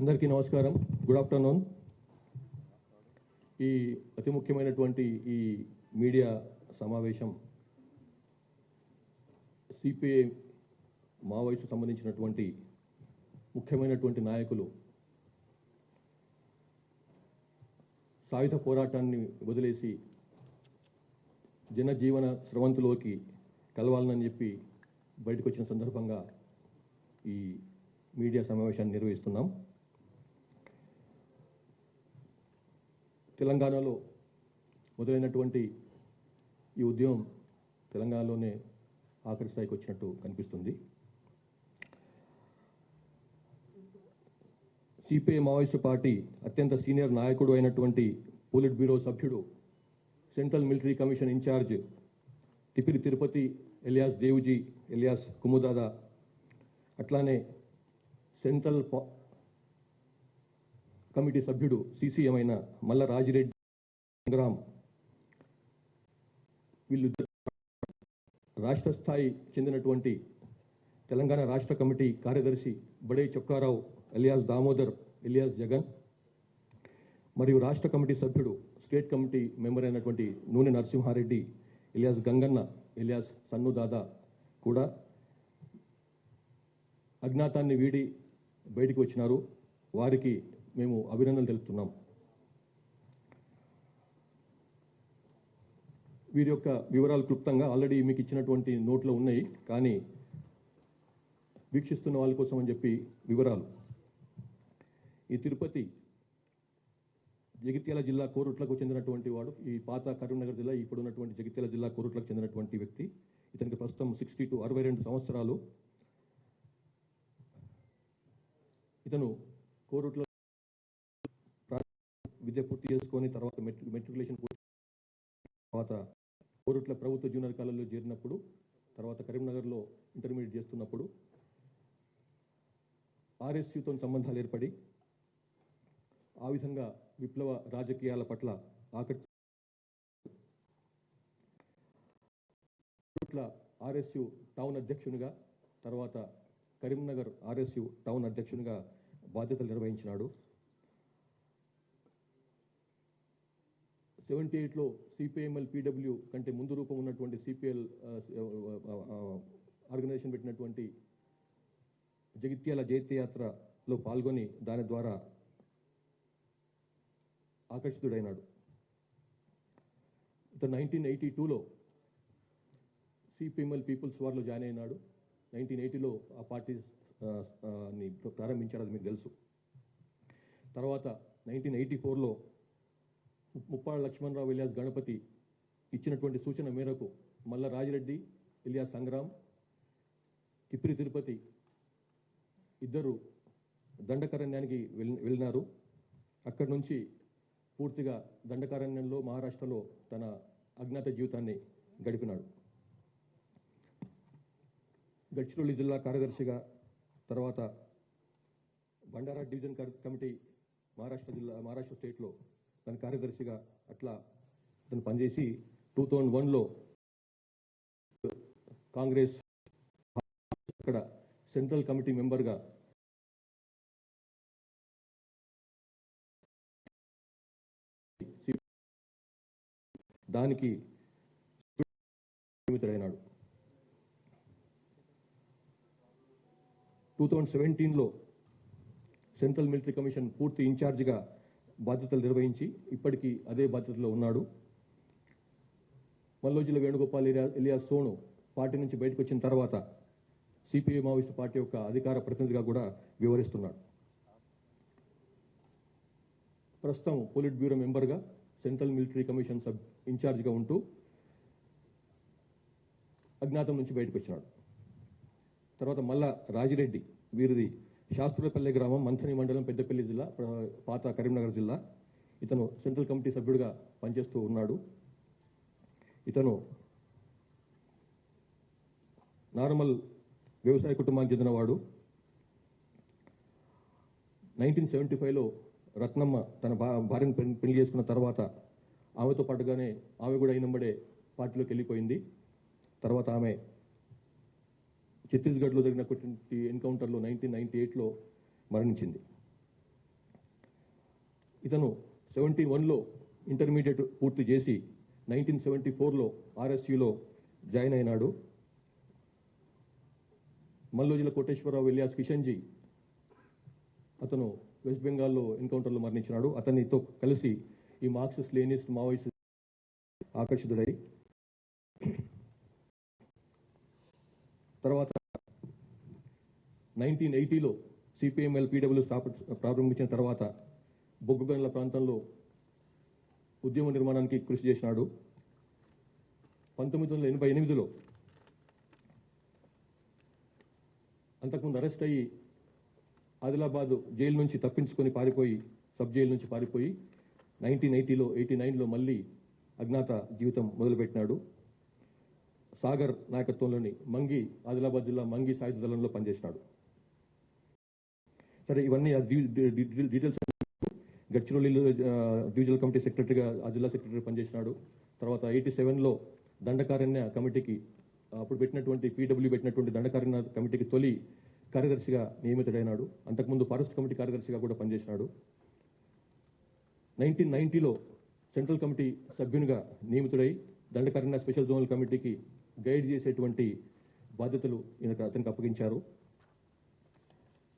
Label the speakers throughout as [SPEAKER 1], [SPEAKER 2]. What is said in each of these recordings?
[SPEAKER 1] అందరికీ నమస్కారం. Good afternoon. ఈ అతి ముఖ్యమైనటువంటి ఈ మీడియా సమావేశం సిపిఐ మావోయిస్టు సంబంధించినటువంటి ముఖ్యమైనటువంటి నాయకులు సాయుధ పోరాటాన్ని వదిలేసి జనజీవన స్రవంతిలోకి కలవాలని చెప్పి బయటకు వచ్చిన సందర్భంగా ఈ మీడియా సమావేశాన్ని నిర్వహిస్తున్నాం. తెలంగాణలో మొదలైనటువంటి ఈ ఉద్యమం తెలంగాణలోనే ఆఖరి స్థాయికి వచ్చినట్టు కనిపిస్తుంది. సిపిఐ మావోయిస్టు పార్టీ అత్యంత సీనియర్ నాయకుడు అయినటువంటి పోలిట్ బ్యూరో సభ్యుడు, central military commission in charge Tipiri Tirupati alias Devuji alias Kumudada, అట్లానే సెంట్రల్ కమిటీ సభ్యుడు సిసిఎం అయిన మల్ల రాజిరెడ్డి సంగ్రామ్, వీళ్ళు రాష్ట్ర స్థాయి చెందినటువంటి తెలంగాణ రాష్ట్ర కమిటీ కార్యదర్శి బడే చొక్కారావు ఎలియాస్ దామోదర్ ఎలియాస్ జగన్, మరియు రాష్ట్ర కమిటీ సభ్యుడు స్టేట్ కమిటీ మెంబర్ అయినటువంటి నూనె నరసింహారెడ్డి ఎలియాస్ గంగన్న ఎలియాస్ సన్ను దాదా కూడా అజ్ఞాతాన్ని వీడి బయటికి వచ్చినారు. వారికి మేము అభినందనలు తెలుపుతున్నాం. వీరి యొక్క వివరాలు క్లుప్తంగా ఆల్రెడీ మీకు ఇచ్చినటువంటి నోట్లో ఉన్నాయి, కానీ వీక్షిస్తున్న వాళ్ళ కోసం అని చెప్పి వివరాలు. ఈ తిరుపతి జగిత్యాల జిల్లా కోరుట్లకు చెందినటువంటి వాడు. ఈ పాత కరీంనగర్ జిల్లా, ఇప్పుడు ఉన్నటువంటి జగిత్యాల జిల్లా కోరుట్లకు చెందినటువంటి వ్యక్తి. ఇతనికి ప్రస్తుతం 62 సంవత్సరాలు. ఇతను కోరుట్లో విద్య పూర్తి చేసుకొని తర్వాత మెట్రికులేషన్ తర్వాత కోరుట్ల ప్రభుత్వ జూనియర్ కాలేజీలో చేరినప్పుడు, తర్వాత కరీంనగర్లో ఇంటర్మీడియట్ చేస్తున్నప్పుడు ఆర్ఎస్యుతో సంబంధాలు ఏర్పడి ఆ విధంగా విప్లవ రాజకీయాల పట్ల ఆర్ఎస్యు టౌన్ అధ్యక్షునిగా, తర్వాత కరీంనగర్ ఆర్ఎస్యు టౌన్ అధ్యక్షునిగా బాధ్యతలు నిర్వహించినాడు. 78లో సిపిఐఎంఎల్ పీడబ్ల్యూ కంటే ముందు రూపం ఉన్నటువంటి సిపిఎల్ ఆర్గనైజేషన్ పెట్టినటువంటి జగిత్యాల జైత్యయాత్రలో పాల్గొని దాని ద్వారా ఆకర్షితుడైనాడు. ఇతను 1982లో సిపిఎంఎల్ పీపుల్స్ వార్లో జాయిన్ అయినాడు. 1980లో ఆ పార్టీని ప్రారంభించారు, అది మీకు తెలుసు. తర్వాత 1984లో ముప్పాళ్ళ లక్ష్మణరావు ఎలియాస్ గణపతి ఇచ్చినటువంటి సూచన మేరకు మల్ల రాజిరెడ్డి ఎలియాస్ సంగ్రామ్, తిప్పిరి తిరుపతి ఇద్దరు దండకారణ్యానికి వెళ్ళినారు. అక్కడి నుంచి పూర్తిగా దండకారణ్యంలో మహారాష్ట్రలో తన అజ్ఞాత జీవితాన్ని గడిపినాడు. గడ్చిరోలి జిల్లా కార్యదర్శిగా, తర్వాత బండారా డివిజన్ కమిటీ మహారాష్ట్ర స్టేట్లో తన కార్యదర్శిగా అట్లా తను పనిచేసి 2001లో కాంగ్రెస్ అక్కడ సెంట్రల్ కమిటీ మెంబర్గా దానికి నియమితుడైనాడు. 2017లో సెంట్రల్ మిలిటరీ కమిషన్ పూర్తి ఇన్ఛార్జిగా బాధ్యతలు నిర్వహించి ఇప్పటికీ అదే బాధ్యతలో ఉన్నాడు. మల్లోజుల వేణుగోపాల్ ఎలియాస్ సోను పార్టీ నుంచి బయటకు వచ్చిన తర్వాత సిపిఐ మావోయిస్టు పార్టీ యొక్క అధికార ప్రతినిధిగా కూడా వ్యవహరిస్తున్నాడు. ప్రస్తుతం పోలిట్ బ్యూరో మెంబర్గా సెంట్రల్ మిలిటరీ కమిషన్ ఇన్ఛార్జిగా ఉంటూ అజ్ఞాతం నుంచి బయటకు వచ్చినాడు. తర్వాత మల్ల రాజిరెడ్డి, వీరిది శాస్త్రులపల్లె గ్రామం, మంథని మండలం, పెద్దపల్లి జిల్లా, పాత కరీంనగర్ జిల్లా. ఇతను సెంట్రల్ కమిటీ సభ్యుడిగా పనిచేస్తూ ఉన్నాడు. ఇతను నార్మల్ వ్యవసాయ కుటుంబానికి చెందినవాడు. 1975లో రత్నమ్మ తన భార్యను పెళ్లి చేసుకున్న తర్వాత ఆమెతో పాటుగానే ఆమె కూడా అయినంబడే పార్టీలోకి వెళ్ళిపోయింది. తర్వాత ఆమె ఛత్తీస్గఢ్లో జరిగినటువంటి ఎన్కౌంటర్లో 1998లో మరణించింది. ఇతను 71లో ఇంటర్మీడియట్ పూర్తి చేసి 1974లో ఆర్ఎస్యులో జాయిన్ అయినాడు. మల్లోజుల కోటేశ్వరరావు ఎలియాస్ కిషన్జీ అతను వెస్ట్ బెంగాల్లో ఎన్కౌంటర్లో మరణించినాడు. అతనితో కలిసి ఈ మార్క్సిస్ట్ లెనినిస్ట్ మావోయిస్ట్ ఆకర్షితుడై తర్వాత 1980లో సిపిఎంఎల్ పీడబ్ల్యూ ప్రారంభించిన తర్వాత బొగ్గుగనుల ప్రాంతంలో ఉద్యమ నిర్మాణానికి కృషి చేసినాడు. 1988లో అంతకుముందు అరెస్ట్ అయ్యి ఆదిలాబాద్ జైలు నుంచి తప్పించుకొని పారిపోయి సబ్ జైలు నుంచి పారిపోయి 1989లో మళ్ళీ అజ్ఞాత జీవితం మొదలుపెట్టినాడు. సాగర్ నాయకత్వంలోని మంగి ఆదిలాబాద్ జిల్లా మంగి సాయుధ దళంలో పనిచేసినాడు. సరే, ఇవన్నీ డీటెయిల్స్. గడ్చిరోలిలో డివిజనల్ కమిటీ సెక్రటరీగా ఆ జిల్లా సెక్రటరీ పనిచేసినాడు. తర్వాత 87లో దండకారణ్య కమిటీకి అప్పుడు పెట్టినటువంటి దండకారణ్య కమిటీకి తొలి కార్యదర్శిగా నియమితుడైనాడు. అంతకుముందు ఫారెస్ట్ కమిటీ కార్యదర్శిగా కూడా పనిచేసినాడు. 1990లో సెంట్రల్ కమిటీ సభ్యునిగా నియమితుడై దండకారణ్య స్పెషల్ జోనల్ కమిటీకి గైడ్ చేసేటువంటి బాధ్యతలు అతనికి అప్పగించారు.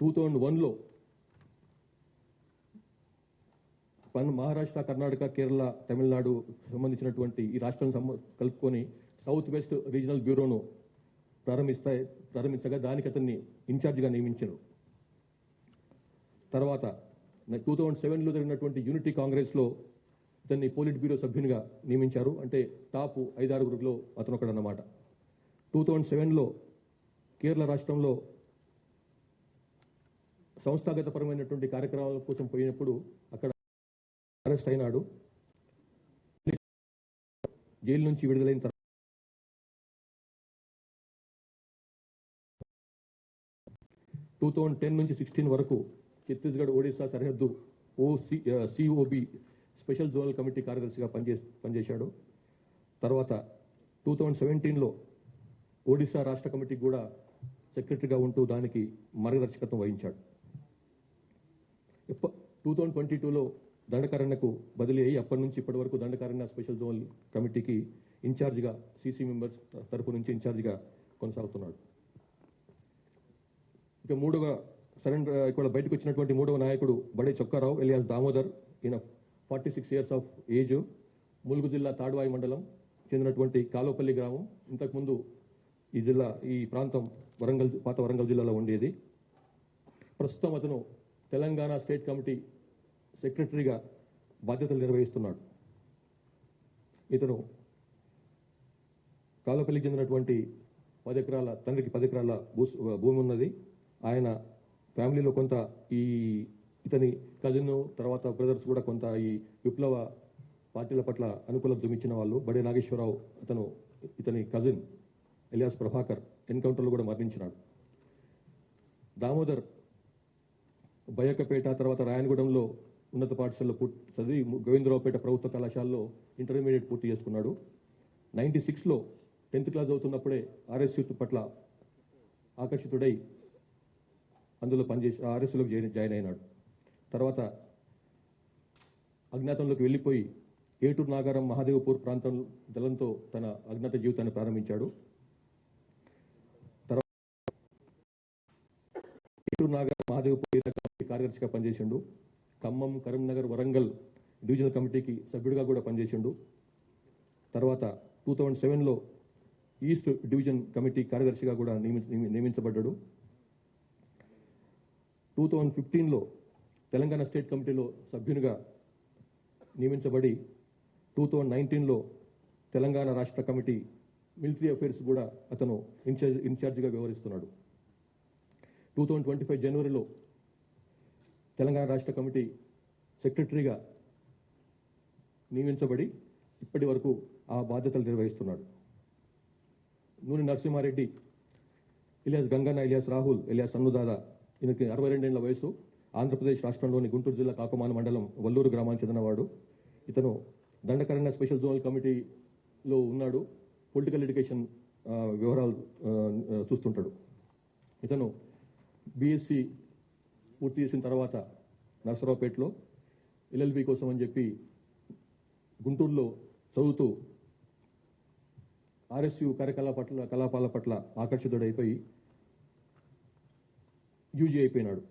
[SPEAKER 1] 2001లో మహారాష్ట్ర, కర్ణాటక, కేరళ, తమిళనాడు సంబంధించినటువంటి ఈ రాష్ట్రాలను కలుపుకొని సౌత్ వెస్ట్ రీజనల్ బ్యూరోను ప్రారంభించగా దానికి అతన్ని ఇన్ఛార్జిగా నియమించారు. తర్వాత 2007లో జరిగినటువంటి యూనిటీ కాంగ్రెస్లో ఇతన్ని పోలిట్ బ్యూరో సభ్యునిగా నియమించారు. అంటే టాప్ 5-6లో అతను ఒకడన్నమాట. 2007లో కేరళ రాష్ట్రంలో సంస్థాగతపరమైనటువంటి కార్యక్రమాల కోసం పోయినప్పుడు అక్కడ అరెస్ట్ అయినాడు. జైలు నుంచి విడుదలైన తర్వాత 2010 నుంచి 16 వరకు ఛత్తీస్గఢ్ ఒడిశా సరిహద్దు సిఓబి స్పెషల్ జోనల్ కమిటీ కార్యదర్శిగా పనిచేశాడు. తర్వాత 2017లో ఒడిశా రాష్ట్ర కమిటీకి కూడా సెక్రటరీగా ఉంటూ దానికి మార్గదర్శకత్వం వహించాడు. 2022లో దండకారణ్యకు బదిలీ అయ్యి అప్పటి నుంచి ఇప్పటి వరకు దండకారణ్య స్పెషల్ జోనల్ కమిటీకి ఇన్ఛార్జిగా సిసి మెంబర్స్ తరఫు నుంచి ఇన్ఛార్జిగా కొనసాగుతున్నాడు. ఇక ఇక్కడ బయటకు వచ్చినటువంటి మూడవ నాయకుడు బడే చొక్కారావు ఎలియాస్ దామోదర్. ఈయన 46 years ఆఫ్ ఏజ్. ములుగు జిల్లా తాడ్వాయి మండలం చెందినటువంటి కాలోపల్లి గ్రామం. ఇంతకుముందు ఈ ప్రాంతం పాత వరంగల్ జిల్లాలో ఉండేది. ప్రస్తుతం అతను తెలంగాణ స్టేట్ కమిటీ సెక్రటరీగా బాధ్యతలు నిర్వహిస్తున్నాడు. ఇతను కాలోపల్లికి చెందినటువంటి 10 ఎకరాల తండ్రికి 10 ఎకరాల భూమి ఉన్నది. ఆయన ఫ్యామిలీలో కొంత ఇతని కజిన్ తర్వాత బ్రదర్స్ కూడా కొంత ఈ విప్లవ పార్టీల పట్ల అనుకూలత చూపించిన వాళ్ళు. బడే నాగేశ్వరరావు ఇతని కజిన్ ఎలియాస్ ప్రభాకర్ ఎన్కౌంటర్లో కూడా మరణించినాడు. దామోదర్ బయ్యకపేట తర్వాత రాయనగూడెంలో ఉన్నత పాఠశాలలో చదివి గోవిందరావుపేట ప్రభుత్వ కళాశాలలో ఇంటర్మీడియట్ పూర్తి చేసుకున్నాడు. 96లో 10th క్లాస్ అవుతున్నప్పుడే ఆర్ఎస్యూ పట్ల ఆకర్షితుడై అందులో పనిచేసి ఆర్ఎస్యూలోకి జాయిన్ అయినాడు. తర్వాత అజ్ఞాతంలోకి వెళ్ళిపోయి ఏటూరు నాగారం మహాదేవపూర్ ప్రాంతం దళంతో తన అజ్ఞాత జీవితాన్ని ప్రారంభించాడు. తర్వాత ఏటూరు నాగారం మహాదేవపూర్ కార్యదర్శిగా పనిచేసిండు. ఖమ్మం, కరీంనగర్, వరంగల్ డివిజనల్ కమిటీకి సభ్యుడిగా కూడా పనిచేసిండు. తర్వాత 2007లో ఈస్ట్ డివిజన్ కమిటీ కార్యదర్శిగా కూడా నియమించబడ్డాడు. 2015లో తెలంగాణ స్టేట్ కమిటీలో సభ్యునిగా నియమించబడి 2019లో తెలంగాణ రాష్ట్ర కమిటీ మిలిటరీ అఫైర్స్ కూడా అతను ఇన్ఛార్జిగా వ్యవహరిస్తున్నాడు. 2025 జనవరిలో తెలంగాణ రాష్ట్ర కమిటీ సెక్రటరీగా నియమించబడి ఇప్పటి వరకు ఆ బాధ్యతలు నిర్వహిస్తున్నాడు. Nune Narasimha Reddy alias Ganganna, alias Rahul, alias Annudada. ఈయనకి 62 ఏళ్ల వయసు. ఆంధ్రప్రదేశ్ రాష్ట్రంలోని గుంటూరు జిల్లా కాకుమాన మండలం వల్లూరు గ్రామానికి చెందినవాడు. ఇతను దండకారణ్య స్పెషల్ జోనల్ కమిటీలో ఉన్నాడు. పొలిటికల్ ఎడ్యుకేషన్ వ్యవహారాలు చూస్తుంటాడు. ఇతను బీఎస్సీ పూర్తి చేసిన తర్వాత నర్సరావుపేటలో ఎల్ఎల్బి కోసం అని చెప్పి గుంటూరులో చదువుతూ ఆర్ఎస్యు కలాపాల పట్ల ఆకర్షితుడైపోయి యూజీ అయిపోయినాడు.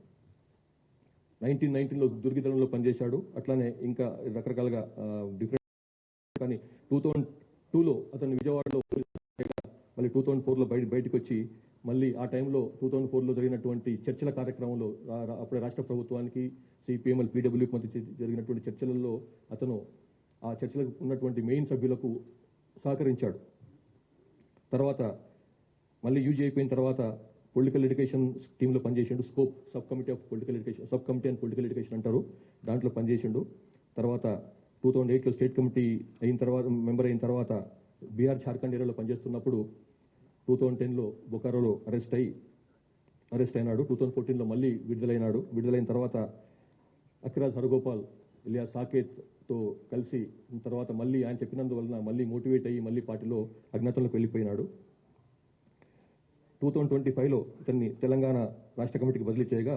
[SPEAKER 1] 1919లో దుర్గితనంలో పనిచేశాడు. అట్లానే ఇంకా రకరకాలుగా డిఫరెంట్. కానీ 2002లో అతను విజయవాడలో మళ్ళీ 2004లో బయటకు వచ్చి మళ్ళీ ఆ టైంలో 2004లో జరిగినటువంటి చర్చల కార్యక్రమంలో అప్పుడే రాష్ట్ర ప్రభుత్వానికి సిపిఎంఎల్ పీడబ్ల్యూకి మధ్య జరిగినటువంటి చర్చలలో అతను ఆ చర్చలకు ఉన్నటువంటి మెయిన్ సభ్యులకు సహకరించాడు. తర్వాత మళ్ళీ యూజీ అయిపోయిన తర్వాత పొలిటికల్ ఎడ్యుకేషన్ టీంలో పనిచేసిండు. Scope sub committee of political education, sub committee and political education అంటారు, దాంట్లో పనిచేసిండు. తర్వాత 2008లో స్టేట్ కమిటీ అయిన తర్వాత మెంబర్ అయిన తర్వాత బీహార్ జార్ఖండ్ ఏరియాలో పనిచేస్తున్నప్పుడు 2010లో బొకారోలో అరెస్ట్ అయినాడు. 2014లో మళ్ళీ విడుదలైనాడు. విడుదలైన తర్వాత అఖిరాజ్ హరగోపాల్ ఇలియాస్ సాకేత్తో కలిసి తర్వాత మళ్ళీ ఆయన చెప్పినందువలన మళ్ళీ మోటివేట్ అయ్యి మళ్ళీ పార్టీలో అజ్ఞాతంలోకి వెళ్ళిపోయినాడు. 2025లో ఇతన్ని తెలంగాణ రాష్ట్ర కమిటీకి బదిలీ చేయగా